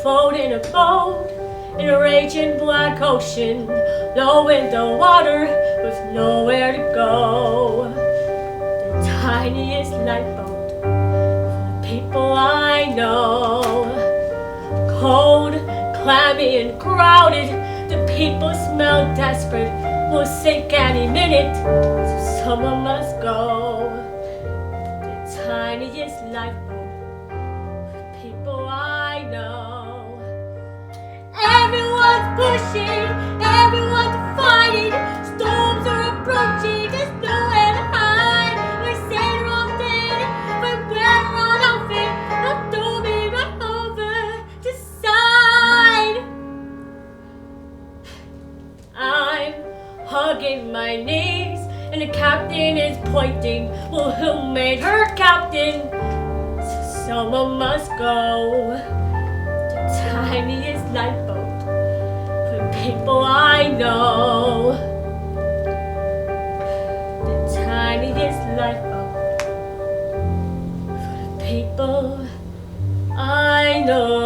floating a boat in a raging black ocean, low in the water with nowhere to go. The tiniest lifeboat for the people I know. Cold, clammy and crowded, the people smell desperate, will sink any minute, so someone must go. The tiniest lifeboat for the people I know. Everyone's pushing, everyone's fighting, storms are approaching, there's nowhere to hide. We're saying wrong thing, we're better on off it, I'm throwing right over the side. I'm hugging my knees, and the captain is pointing, well, who made her captain? So someone must go. The tiniest lifeboat for people I know. The tiniest lifeboat for the people I know.